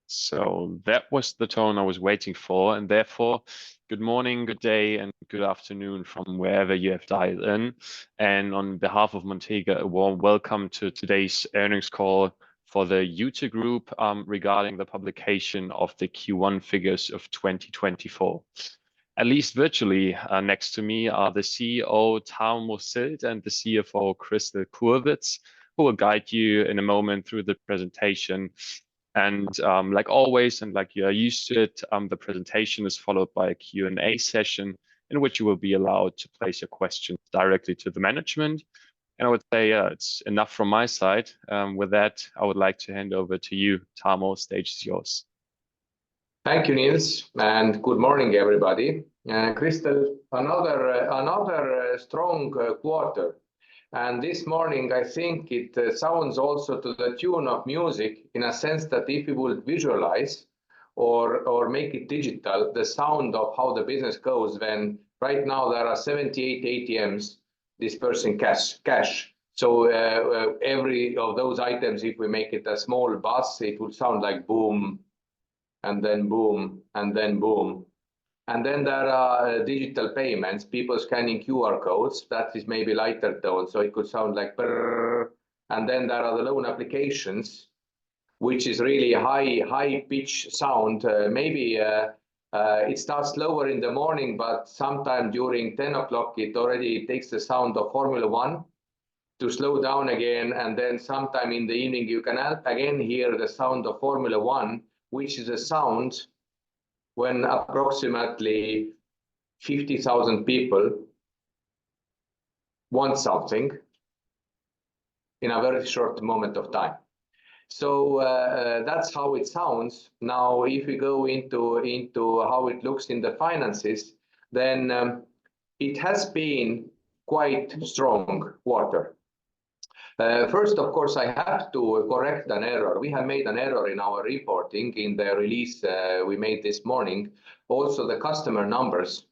So that was the tone I was waiting for, and therefore, good morning, good day, and good afternoon from wherever you have dialed in. And on behalf of Montega, a warm welcome to today's earnings call for the Iute Group regarding the publication of the Q1 figures of 2024. At least virtually, next to me are the CEO Tarmo Sild and the CFO Crystal Kurwitz, who will guide you in a moment through the presentation. And like always, and like you are used to it, the presentation is followed by a Q&A session in which you will be allowed to place your questions directly to the management. And I would say it's enough from my side. With that, I would like to hand over to you, Tarmo. Stage is yours. Thank you, Niels, and good morning, everybody. Crystal, another strong quarter. And this morning, I think it sounds also to the tune of music in a sense that if we would visualize or make it digital, the sound of how the business goes when right now there are 78 ATMs dispersing cash. So every of those items, if we make it a small bus, it would sound like boom, and then boom, and then boom. And then there are digital payments, people scanning QR codes. That is maybe lighter tone, so it could sound like brrr. And then there are the loan applications, which is really a high pitch sound. Maybe it starts slower in the morning, but sometime during 10 o'clock, it already takes the sound of Formula One to slow down again. And then sometime in the evening, you can again hear the sound of Formula One, which is a sound when approximately 50,000 people want something in a very short moment of time. So that's how it sounds. Now, if we go into how it looks in the finances, then it has been quite strong quarter. First, of course, I have to correct an error. We have made an error in our reporting in the release we made this morning. Also, the customer numbers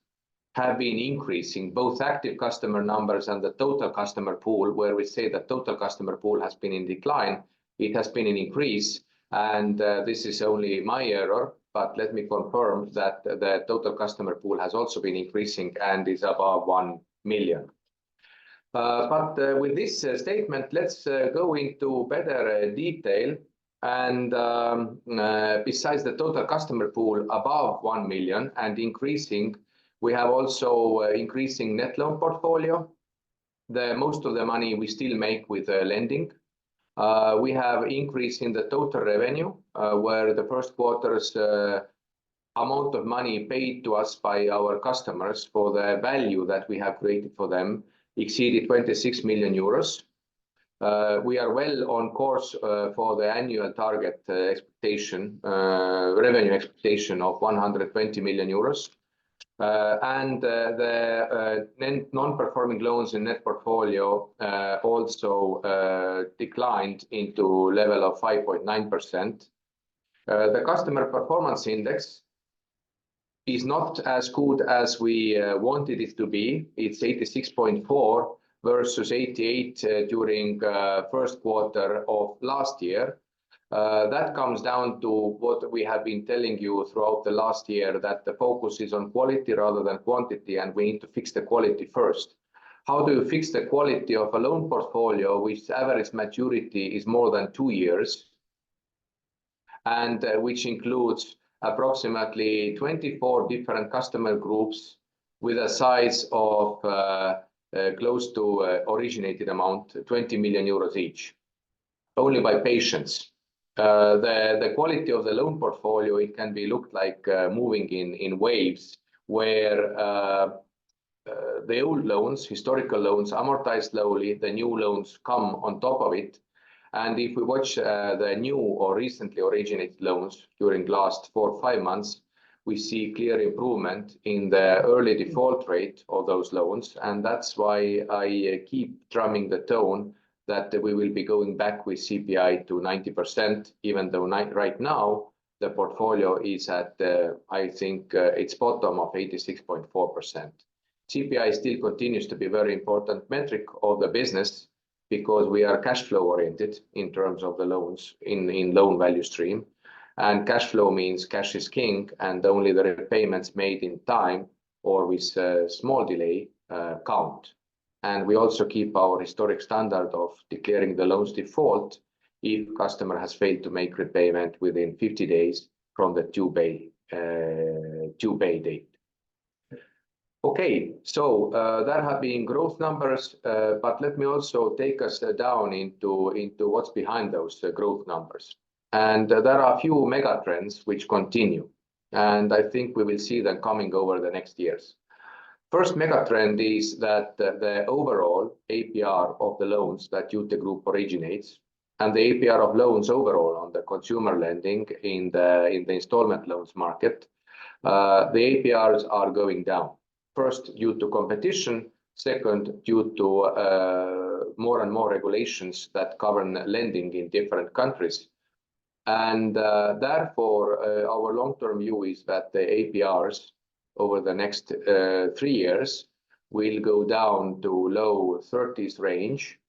have been increasing, both active customer numbers and the total customer pool, where we say the total customer pool has been in decline. It has been an increase, and this is only my error, but let me confirm that the total customer pool has also been increasing and is above 1 million. But with this statement, let's go into better detail. And besides the total customer pool above 1 million and increasing, we have also increasing net loan portfolio. Most of the money we still make with lending. We have increase in the total revenue, where the first quarter's amount of money paid to us by our customers for the value that we have created for them exceeded 26 million euros. We are well on course for the annual target expectation, revenue expectation of 120 million euros. And the non-performing loans in net portfolio also declined into level of 5.9%. The customer performance index is not as good as we wanted it to be. It's 86.4 versus 88 during first quarter of last year. That comes down to what we have been telling you throughout the last year, that the focus is on quality rather than quantity, and we need to fix the quality first. How do you fix the quality of a loan portfolio which average maturity is more than 2 years, and which includes approximately 24 different customer groups with a size of close to originated amount, 20 million euros each, only by patience. The quality of the loan portfolio, it can be looked like moving in waves, where the old loans, historical loans, amortize slowly, the new loans come on top of it. And if we watch the new or recently originated loans during the last 4 or 5 months, we see clear improvement in the early default rate of those loans. And that's why I keep drumming the tone that we will be going back with CPI to 90%, even though right now the portfolio is at, I think, its bottom of 86.4%. CPI still continues to be a very important metric of the business, because we are cash flow oriented in terms of the loans in loan value stream. And cash flow means cash is king, and only the repayments made in time or with a small delay count. And we also keep our historic standard of declaring the loan's default if customer has failed to make repayment within 50 days from the due pay date. Okay, so there have been growth numbers, but let me also take us down into what's behind those growth numbers. And there are a few mega trends which continue, and I think we will see them coming over the next years. First mega trend is that the overall APR of the loans that Iute Group originates and the APR of loans overall on the consumer lending in the installment loans market, the APRs are going down. First, due to competition. Second, due to more and more regulations that govern lending in different countries. And therefore, our long-term view is that the APRs over the next 3 years will go down to low 30s range.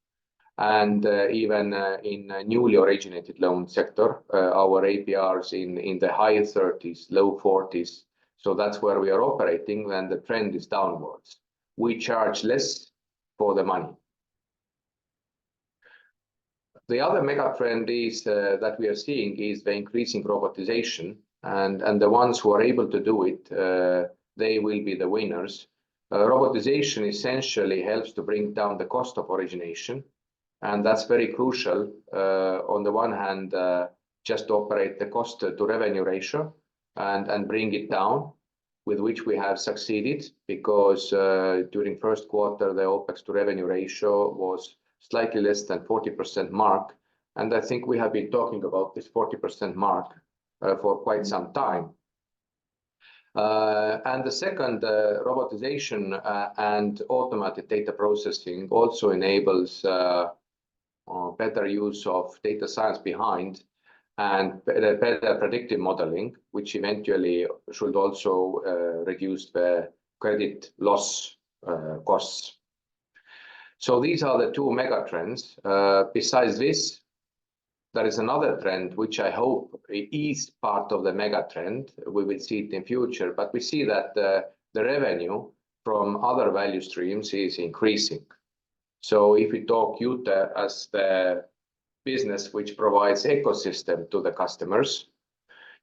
And even in newly originated loan sector, our APRs in the high 30s, low 40s. So that's where we are operating, and the trend is downwards. We charge less for the money. The other mega trend is that we are seeing is the increasing robotization, and the ones who are able to do it, they will be the winners. Robotization essentially helps to bring down the cost of origination, and that's very crucial. On the one hand, just to operate the cost to revenue ratio and bring it down, with which we have succeeded, because during first quarter, the OPEX to revenue ratio was slightly less than 40% mark. And I think we have been talking about this 40% mark for quite some time. And the second, robotization and automated data processing also enables better use of data science behind and better predictive modeling, which eventually should also reduce the credit loss costs. So these are the two mega trends. Besides this, there is another trend, which I hope is part of the mega trend. We will see it in future, but we see that the revenue from other value streams is increasing. So if we talk Iute as the business which provides ecosystem to the customers,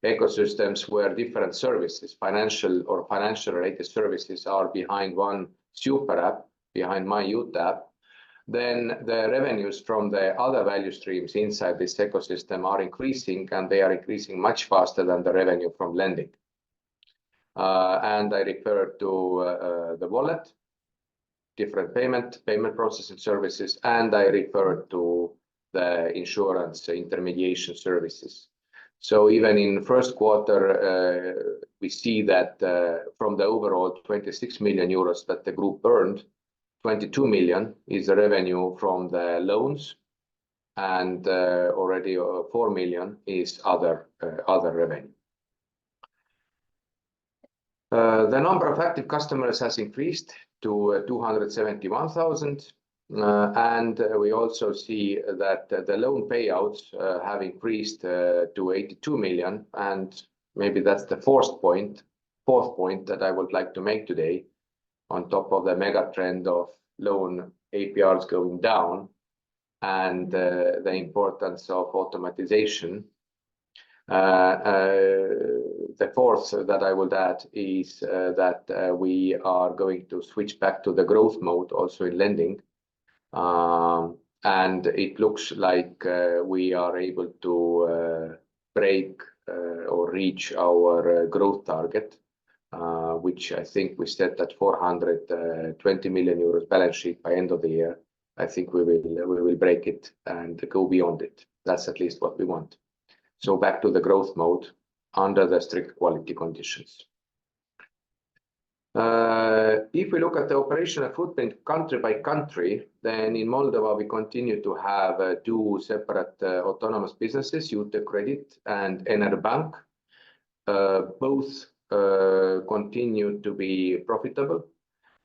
ecosystems where different services, financial or financial related services are behind one super app, behind my Iute app, then the revenues from the other value streams inside this ecosystem are increasing, and they are increasing much faster than the revenue from lending. And I refer to the wallet, different payment processing services, and I refer to the insurance intermediation services. So even in first quarter, we see that from the overall 26 million euros that the group earned, 22 million is the revenue from the loans, and already 4 million is other revenue. The number of active customers has increased to 271,000. And we also see that the loan payouts have increased to 82 million. And maybe that's the fourth point that I would like to make today, on top of the mega trend of loan APRs going down and the importance of automatization. The fourth that I would add is that we are going to switch back to the growth mode also in lending. And it looks like we are able to break or reach our growth target, which I think we set at 420 million euros balance sheet by end of the year. I think we will break it and go beyond it. That's at least what we want. So back to the growth mode under the strict quality conditions. If we look at the operational footprint country by country, then in Moldova, we continue to have two separate autonomous businesses, Iute Credit and Enerbank. Both continue to be profitable,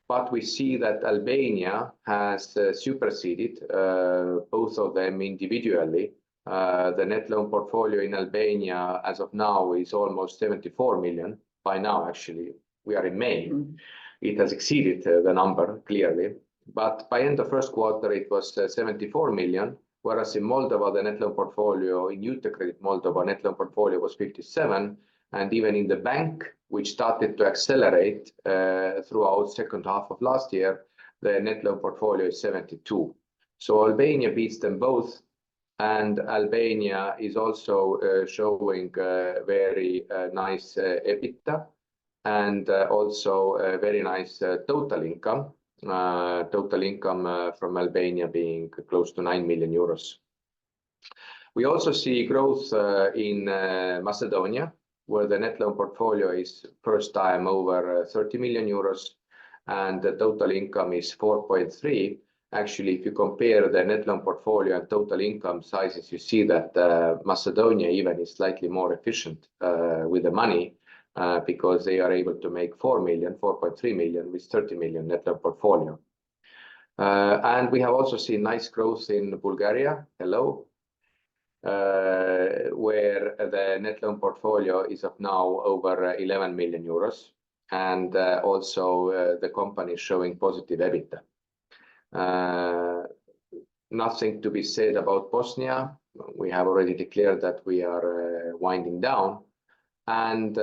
but we see that Albania has superseded both of them individually The net loan portfolio in Albania as of now is almost 74 million. By now, actually, we are in May. It has exceeded the number clearly, but by end of first quarter, it was 74 million, whereas in Moldova, the net loan portfolio, in Iute Group Moldova, net loan portfolio was 57, and even in the bank, which started to accelerate throughout second half of last year, the net loan portfolio is 72. So Albania beats them both, and Albania is also showing very nice EBITDA, and also a very nice total income. Total income from Albania being close to 9 million euros. We also see growth in Macedonia, where the net loan portfolio is first time over 30 million euros, and the total income is 4.3. Actually, if you compare the net loan portfolio and total income sizes, you see that Macedonia even is slightly more efficient with the money, because they are able to make 4.3 million with 30 million net loan portfolio. And we have also seen nice growth in Bulgaria, where the net loan portfolio is of now over 11 million euros, and also the company is showing positive EBITDA. Nothing to be said about Bosnia. We have already declared that we are winding down. And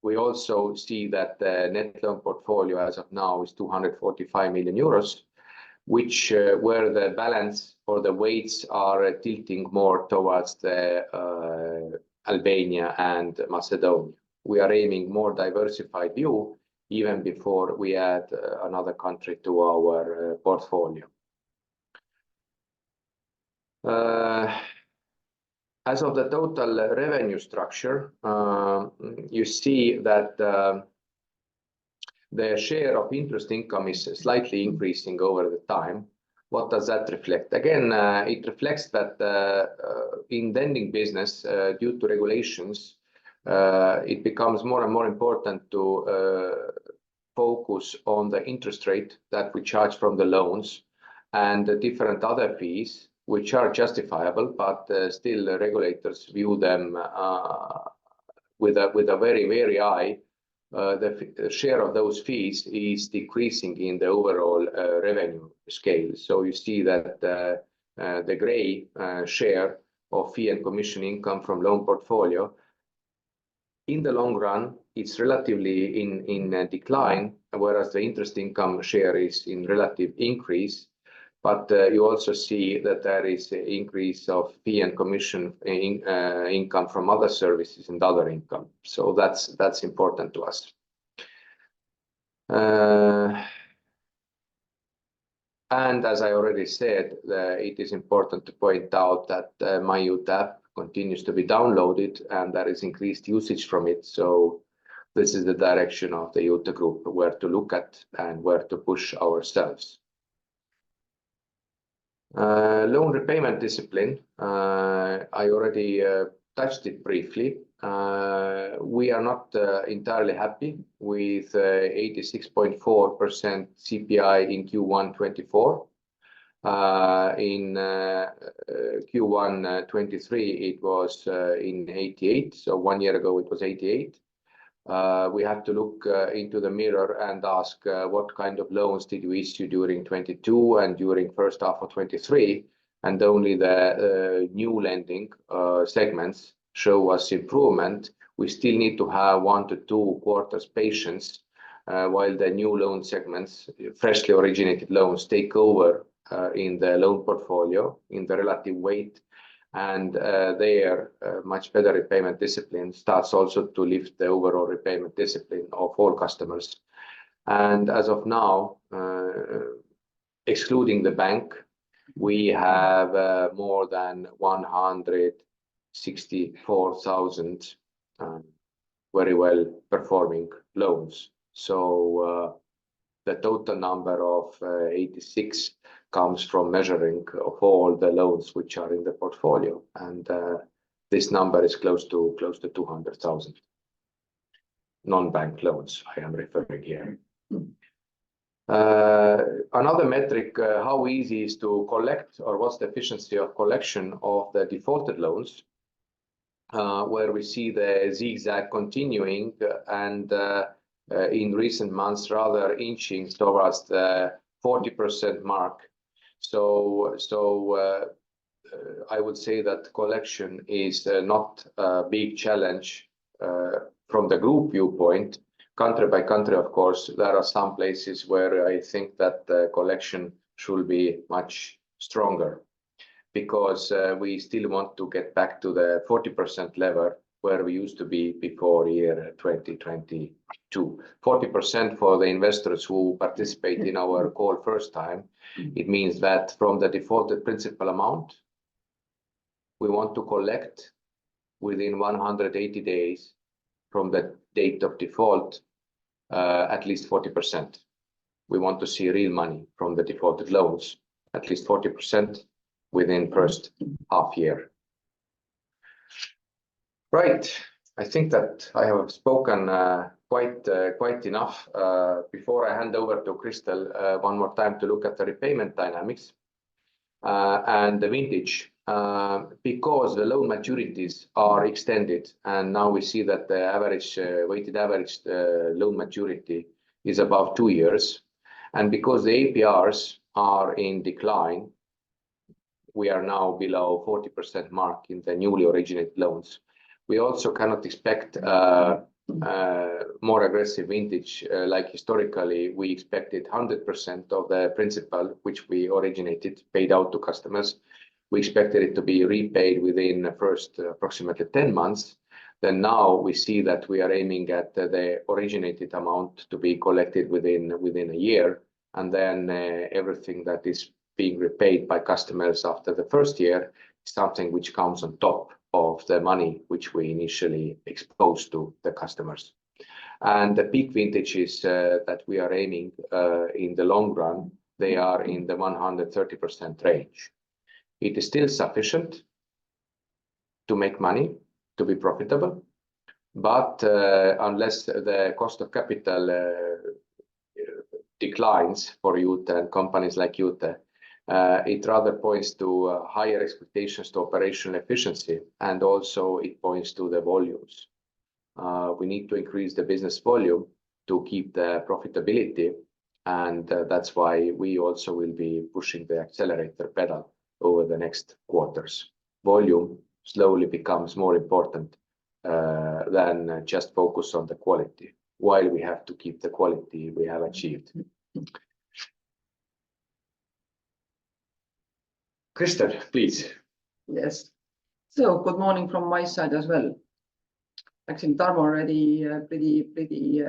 we also see that the net loan portfolio as of now is 245 million euros, which where the balance or the weights are tilting more towards the Albania and Macedonia. We are aiming more diversified view even before we add another country to our portfolio. As of the total revenue structure, you see that the share of interest income is slightly increasing over the time. What does that reflect? Again, it reflects that in lending business, due to regulations, it becomes more and more important to focus on the interest rate that we charge from the loans and the different other fees, which are justifiable, but still the regulators view them with a very, very high. The share of those fees is decreasing in the overall revenue scale. So you see that the gray share of fee and commission income from loan portfolio, in the long run, it's relatively in decline, whereas the interest income share is in relative increase. But you also see that there is an increase of fee and commission income from other services and other income. So that's important to us. And as I already said, it is important to point out that my Iute app continues to be downloaded and there is increased usage from it. So this is the direction of the Iute Group, where to look at and where to push ourselves. Loan repayment discipline, I already touched it briefly. We are not entirely happy with 86.4% CPI in Q1 24. In Q1 23, it was in 88. So 1 year ago, it was 88. We have to look into the mirror and ask what kind of loans did we issue during 22 and during first half of 23, and only the new lending segments show us improvement. We still need to have 1 to 2 quarters patience while the new loan segments, freshly originated loans, take over in the loan portfolio in the relative weight, and their much better repayment discipline starts also to lift the overall repayment discipline of all customers. And as of now, excluding the bank, we have more than 164,000 very well performing loans. So the total number of 86 comes from measuring of all the loans which are in the portfolio, and this number is close to 200,000 non-bank loans I am referring here. Another metric, how easy is to collect, or what's the efficiency of collection of the defaulted loans, where we see the zigzag continuing and in recent months rather inching towards the 40% mark. So I would say that collection is not a big challenge from the group viewpoint. Country by country, of course, there are some places where I think that the collection should be much stronger, because we still want to get back to the 40% level where we used to be before year 2022. 40% for the investors who participate in our call first time. It means that from the defaulted principal amount, we want to collect within 180 days from the date of default, at least 40%. We want to see real money from the defaulted loans, at least 40% within first half year. Right, I think that I have spoken quite enough. Before I hand over to Crystal one more time to look at the repayment dynamics and the vintage. Because the loan maturities are extended, and now we see that the average weighted average loan maturity is above 2 years, and because the APRs are in decline, we are now below 40% mark in the newly originated loans. We also cannot expect more aggressive vintage like historically we expected 100% of the principal which we originated paid out to customers. We expected it to be repaid within the first approximately 10 months. Then now we see that we are aiming at the originated amount to be collected within a year, and then everything that is being repaid by customers after the first year is something which comes on top of the money which we initially exposed to the customers. And the peak vintages that we are aiming in the long run, they are in the 130% range. It is still sufficient to make money, to be profitable, but unless the cost of capital declines for Iute and companies like Iute, it rather points to higher expectations to operational efficiency, and also it points to the volumes. We need to increase the business volume to keep the profitability, and that's why we also will be pushing the accelerator pedal over the next quarters. Volume slowly becomes more important than just focus on the quality, while we have to keep the quality we have achieved. Crystal, please. Yes. So good morning from my side as well. Actually, Tarmo already pretty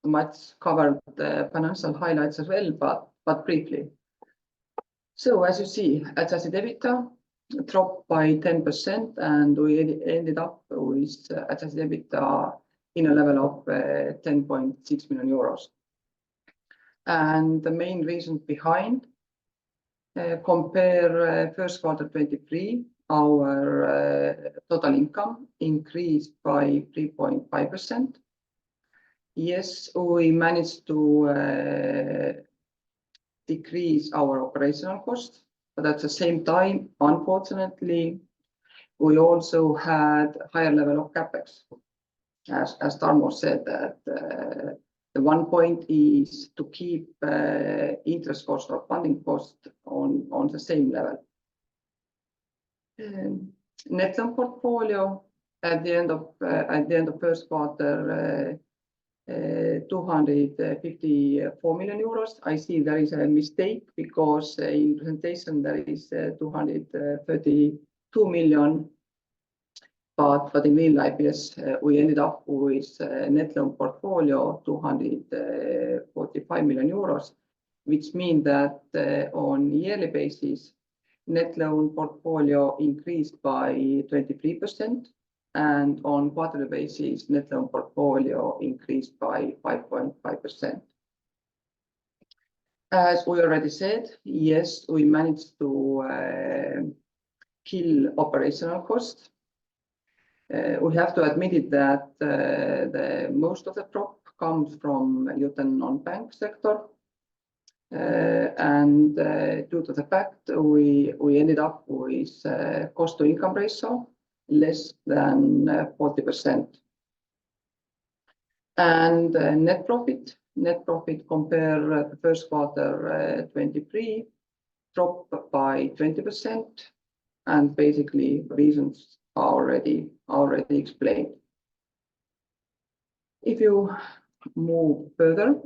much covered the financial highlights as well, but briefly. So as you see, adjusted EBITDA dropped by 10%, and we ended up with adjusted EBITDA in a level of 10.6 million euros. And the main reason behind, compare first quarter 23, our total income increased by 3.5%. Yes, we managed to decrease our operational costs, but at the same time, unfortunately, we also had higher level of capex. As Tarmo said, that the one point is to keep interest cost or funding cost on the same level. Net loan portfolio at the end of first quarter 254 million euros. I see there is a mistake because in presentation there is 232 million, but in real life, yes, we ended up with net loan portfolio 245 million euros, which means that on yearly basis, net loan portfolio increased by 23%. And on quarterly basis, net loan portfolio increased by 5.5%. As we already said, yes, we managed to kill operational costs. We have to admit it that the most of the drop comes from Iute non-bank sector. And due to the fact we ended up with cost to income ratio less than 40%. And net profit compare the first quarter 23 dropped by 20%, and basically reasons are already explained. If you move further,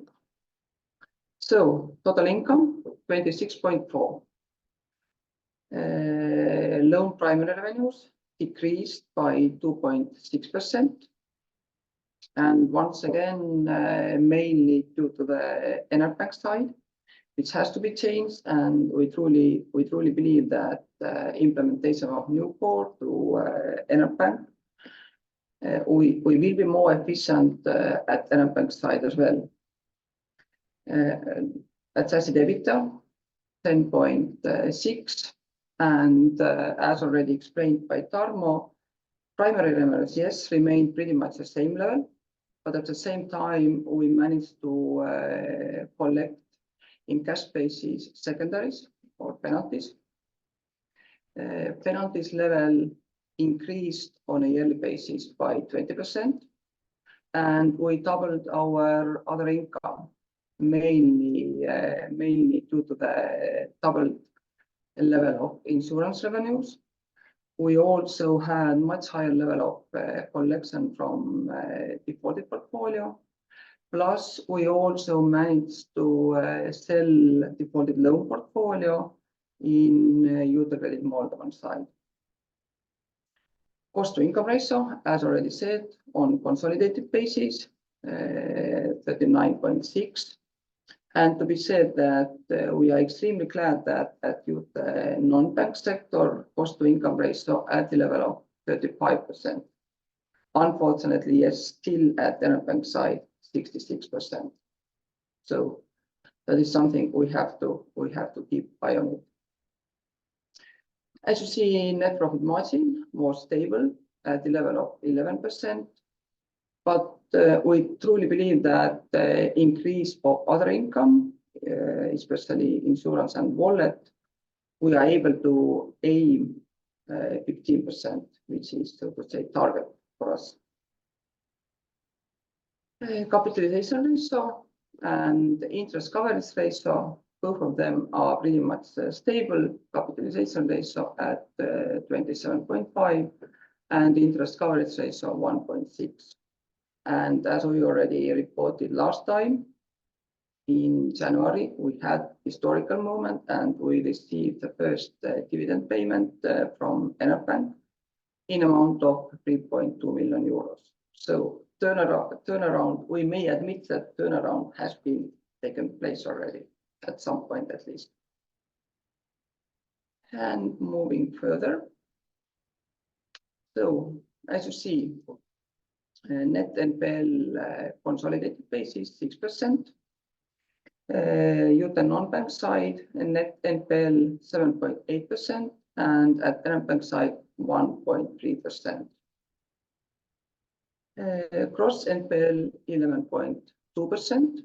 so total income 26.4. Loan primary revenues decreased by 2.6%. And once again, mainly due to the Enerbank side, which has to be changed. And we truly believe that implementation of new core to Enerbank, we will be more efficient at Enerbank side as well. Adjusted EBITDA 10.6, and as already explained by Tarmo, primary revenues, yes, remain pretty much the same level, but at the same time we managed to collect in cash basis secondaries or penalties. Penalties level increased on a yearly basis by 20%, and we doubled our other income, mainly due to the double level of insurance revenues. We also had much higher level of collection from defaulted portfolio. Plus, we also managed to sell defaulted loan portfolio in Iute Group Moldovan side. Cost to income ratio, as already said, on consolidated basis, 39.6. And to be said that we are extremely glad that at Iute non-bank sector, cost to income ratio at the level of 35%. Unfortunately, yes, still at the Enerbank side, 66%. So that is something we have to keep eye on it. As you see, net profit margin was stable at the level of 11%, but we truly believe that the increase of other income, especially insurance and wallet, we are able to aim 15%, which is, so to say, target for us. Capitalization ratio and interest coverage ratio, both of them are pretty much stable. Capitalization ratio at 27.5 and interest coverage ratio 1.6. And as we already reported last time, in January, we had historical moment and we received the first dividend payment from Enerbank in amount of 3.2 million euros. So turnaround, we may admit that turnaround has been taken place already at some point at least. And moving further. So as you see, net NPL consolidated basis 6%. Iute non-bank side, net NPL 7.8%, and at Enerbank side 1.3%. Gross NPL 11.2%,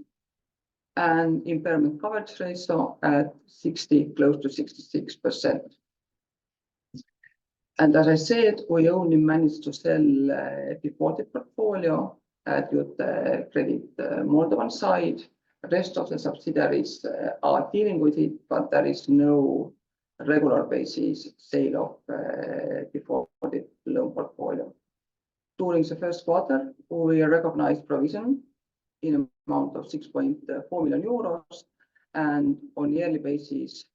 and impairment coverage ratio at 60, close to 66%. And as I said, we only managed to sell defaulted portfolio at Iute Credit Moldovan side. The rest of the subsidiaries are dealing with it, but there is no regular basis sale of defaulted loan portfolio. During the first quarter, we recognized provision in amount of 6.4 million euros, and on yearly basis,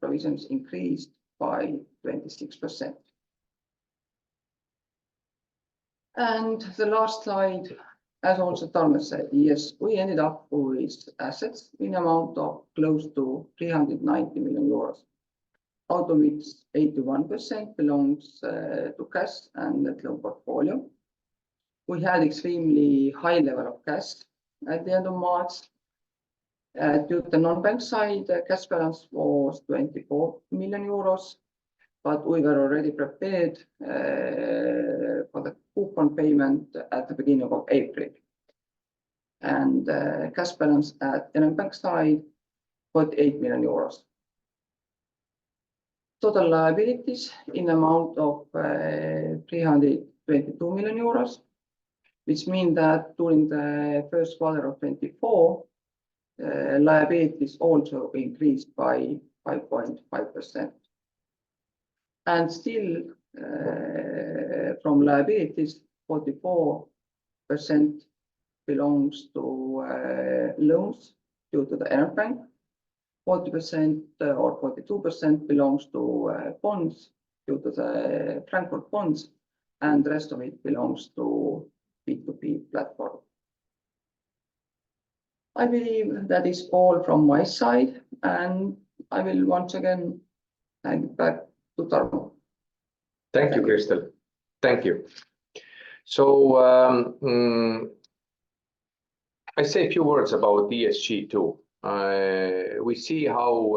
provisions increased by 26%. And the last slide, as also Tarmo said, yes, we ended up with assets in amount of close to 390 million euros. Out of which 81% belongs to cash and net loan portfolio. We had extremely high level of cash at the end of March. Due to the non-bank side, the cash balance was 24 million euros, but we were already prepared for the coupon payment at the beginning of April. and cash balance at Enefbank side, 48 million euros. Total liabilities in amount of 322 million euros, which means that during the first quarter of 2024, liabilities also increased by 5.5%. And still, from liabilities, 44% belongs to loans due to the Enefbank, 40% or 42% belongs to bonds due to the Frankfurt bonds, and the rest of it belongs to B2B platform. I believe that is all from my side, and I will once again hand it back to Tarmo. Thank you, Kristel. Thank you. So I say a few words about ESG too. We see how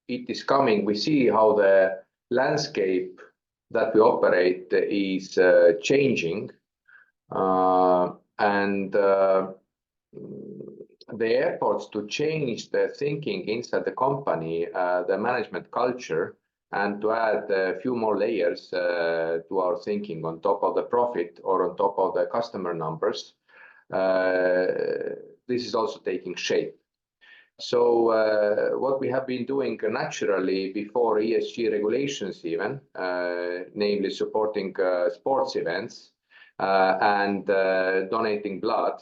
it is coming. We see how the landscape that we operate is changing, and the efforts to change the thinking inside the company, the management culture, and to add a few more layers to our thinking on top of the profit or on top of the customer numbers. This is also taking shape. So what we have been doing naturally before ESG regulations even, namely supporting sports events and donating blood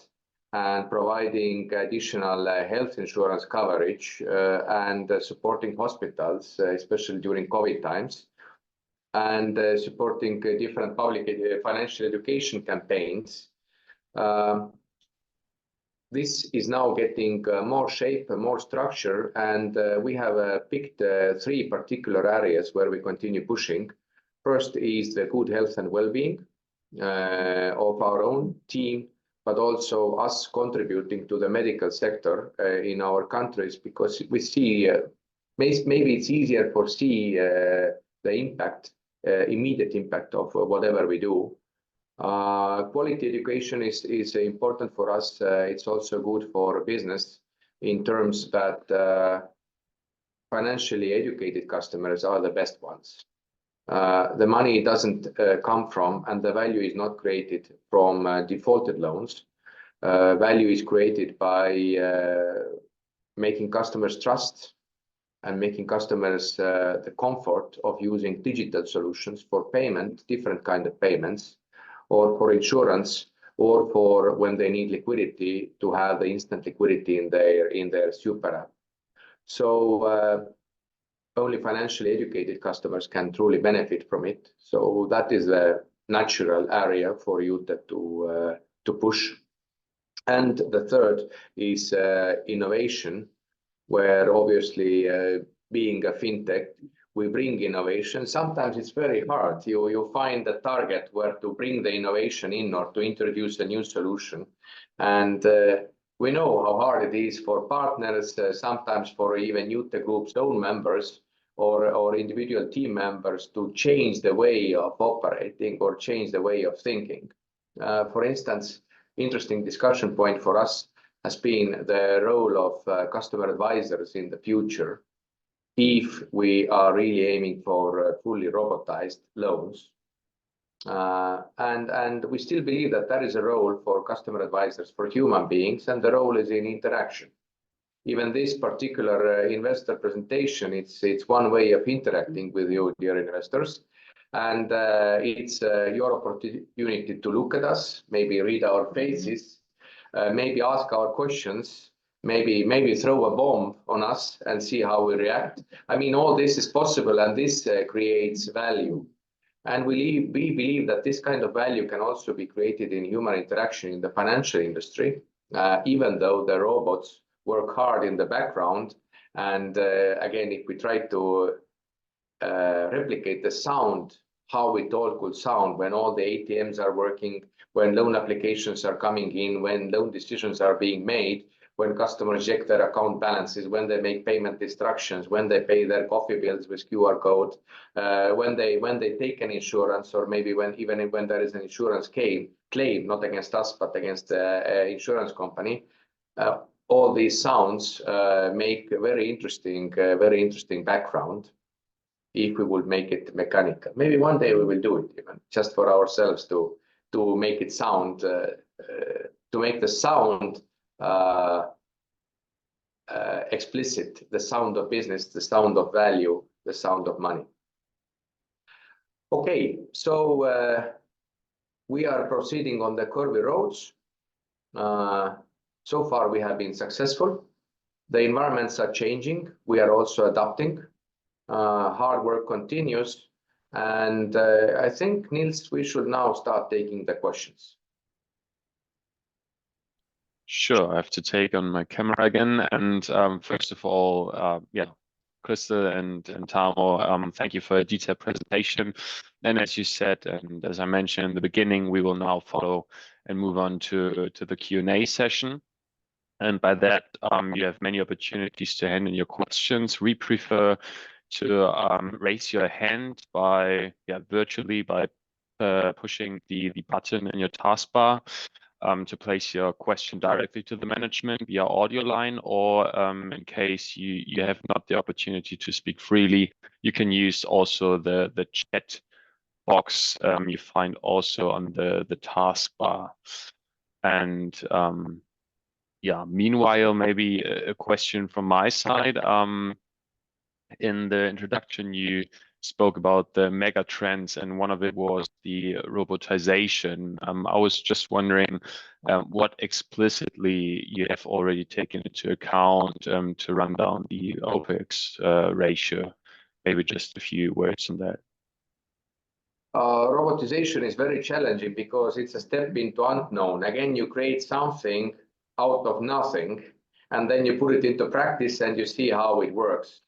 and providing additional health insurance coverage and supporting hospitals, especially during COVID times, and supporting different public financial education campaigns. This is now getting more shape, more structure, and we have picked three particular areas where we continue pushing. First is the good health and well-being of our own team, but also us contributing to the medical sector in our countries, because we see maybe it's easier to see the impact, immediate impact of whatever we do. Quality education is important for us. It's also good for business in terms that financially educated customers are the best ones. The money doesn't come from, and the value is not created from defaulted loans. Value is created by making customers trust and making customers the comfort of using digital solutions for payment, different kind of payments, or for insurance, or for when they need liquidity to have the instant liquidity in their super app. So only financially educated customers can truly benefit from it. So that is a natural area for Iute to push. And the third is innovation, where obviously being a fintech, we bring innovation. Sometimes it's very hard. You find a target where to bring the innovation in or to introduce a new solution. And we know how hard it is for partners, sometimes for even Iute Group's own members or individual team members to change the way of operating or change the way of thinking. For instance, interesting discussion point for us has been the role of customer advisors in the future, if we are really aiming for fully robotized loans. And we still believe that there is a role for customer advisors, for human beings, and the role is in interaction. Even this particular investor presentation, it's one way of interacting with you, dear investors. And it's your opportunity to look at us, maybe read our faces, maybe ask our questions, maybe throw a bomb on us and see how we react. I mean, all this is possible, and this creates value. And we believe that this kind of value can also be created in human interaction in the financial industry, even though the robots work hard in the background. And again, if we try to replicate the sound, how it all could sound when all the ATMs are working, when loan applications are coming in, when loan decisions are being made, when customers check their account balances, when they make payment instructions, when they pay their coffee bills with QR code, when they take an insurance, or maybe even when there is an insurance claim, not against us, but against the insurance company. All these sounds make a very interesting background if we would make it mechanical. Maybe one day we will do it even just for ourselves to make it sound, to make the sound explicit, the sound of business, the sound of value, the sound of money. Okay, so we are proceeding on the curvy roads. So far we have been successful. The environments are changing. We are also adapting. Hard work continues. And I think, Niels, we should now start taking the questions. Sure, I have to take on my camera again. And first of all, yeah, Crystal and Tamo, thank you for a detailed presentation. And as you said, and as I mentioned in the beginning, we will now follow and move on to the Q&A session. And by that, you have many opportunities to hand in your questions. We prefer to raise your hand by virtually by pushing the button in your taskbar to place your question directly to the management via audio line, or in case you have not the opportunity to speak freely, you can use also the chat box you find also on the taskbar. And yeah, meanwhile, maybe a question from my side. In the introduction, you spoke about the mega trends, and one of it was the robotization. I was just wondering what explicitly you have already taken into account to run down the OPEX ratio. Maybe just a few words on that. Robotization is very challenging because it's a step into unknown. Again, you create something out of nothing, and then you put it into practice and you see how it works.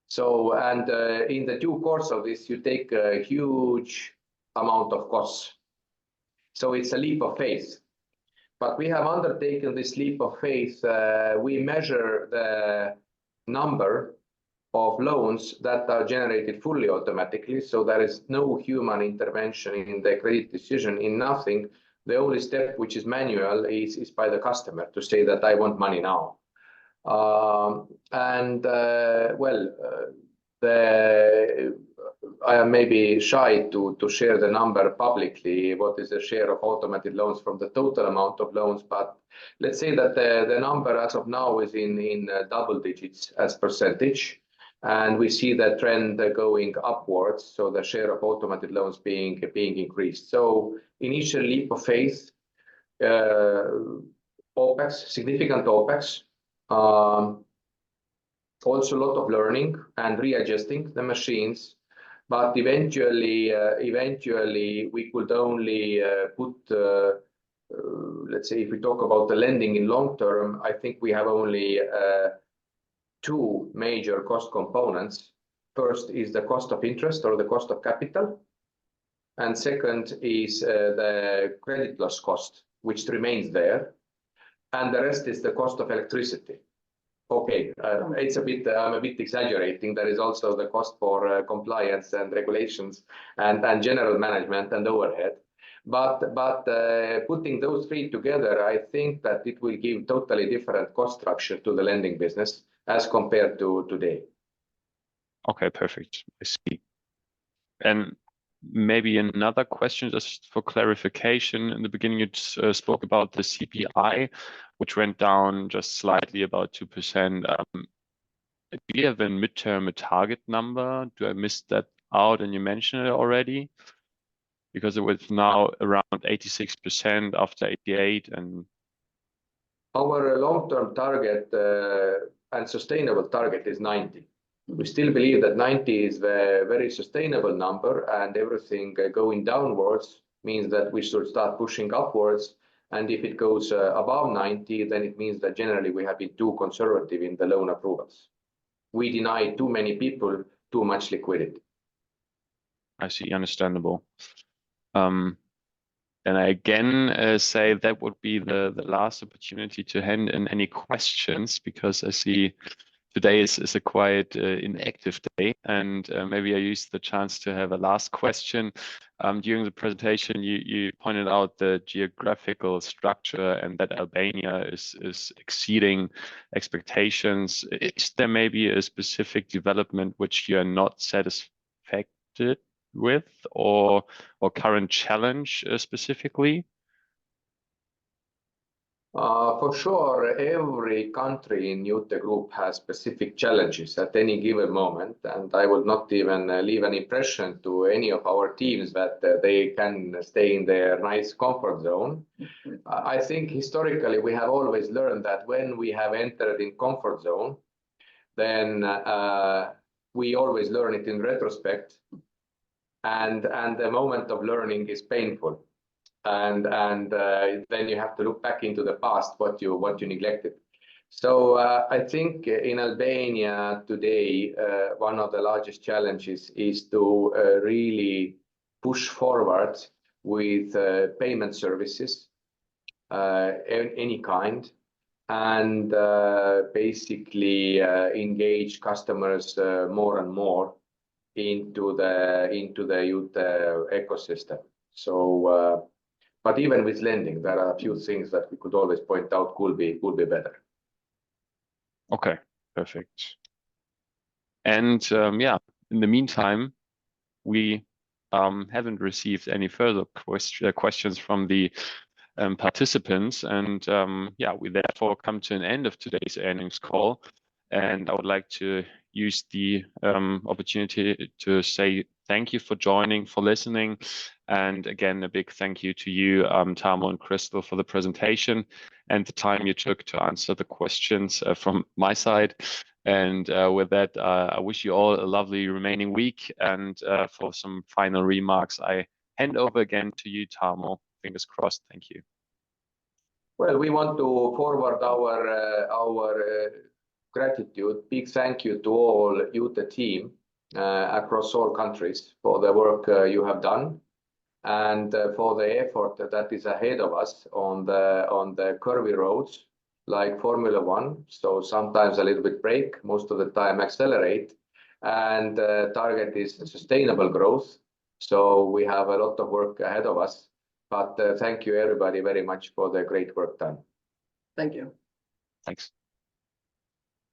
So, and in the due course of this, you take a huge amount of costs. So it's a leap of faith. But we have undertaken this leap of faith. We measure the number of loans that are generated fully automatically. So there is no human intervention in the credit decision, in nothing. The only step which is manual is by the customer to say that I want money now. I am maybe shy to share the number publicly, what is the share of automated loans from the total amount of loans, but let's say that the number as of now is in double digits as percentage, and we see the trend going upwards, so the share of automated loans being increased. So initial leap of faith, OPEX, significant OPEX, also a lot of learning and readjusting the machines, but eventually we could only put, let's say, if we talk about the lending in long term, I think we have only two major cost components. First is the cost of interest or the cost of capital, and second is the credit loss cost, which remains there, and the rest is the cost of electricity. Okay, it's I'm a bit exaggerating. There is also the cost for compliance and regulations and general management and overhead. But putting those three together, I think that it will give totally different cost structure to the lending business as compared to today. Okay, perfect. I see. And maybe another question, just for clarification. In the beginning, you spoke about the CPI, which went down just slightly, about 2%. Do you have a midterm target number? Do I miss that out and you mentioned it already? Because it was now around 86% after 88, and our long-term target and sustainable target is 90. We still believe that 90 is a very sustainable number, and everything going downwards means that we should start pushing upwards. And if it goes above 90, then it means that generally we have been too conservative in the loan approvals. We deny too many people too much liquidity. I see, understandable. And I again say that would be the last opportunity to hand in any questions, because I see today is a quite inactive day, and maybe I use the chance to have a last question. During the presentation, you pointed out the geographical structure and that Albania is exceeding expectations. Is there maybe a specific development which you are not satisfied with, or current challenge specifically? For sure, every country in Iute Group has specific challenges at any given moment, and I will not even leave an impression to any of our teams that they can stay in their nice comfort zone. I think historically we have always learned that when we have entered in comfort zone, then we always learn it in retrospect, and the moment of learning is painful. And then you have to look back into the past what you neglected. So I think in Albania today, one of the largest challenges is to really push forward with payment services, any kind, and basically engage customers more and more into the Iute ecosystem. So. But even with lending, there are a few things that we could always point out could be better. Okay, perfect. And yeah, in the meantime, we haven't received any further questions from the participants, and yeah, we therefore come to an end of today's earnings call. And I would like to use the opportunity to say thank you for joining, for listening. And again, a big thank you to you, Tarmo and Crystal, for the presentation and the time you took to answer the questions from my side. And with that, I wish you all a lovely remaining week. And for some final remarks, I hand over again to you, Tarmo. Fingers crossed. Thank you. Well, we want to forward our gratitude, big thank you to all Iute team across all countries for the work you have done, and for the effort that is ahead of us on the curvy roads like Formula 1. So sometimes a little bit brake, most of the time accelerate, and target is sustainable growth. So we have a lot of work ahead of us. But thank you everybody very much for the great work done. Thank you. Thanks.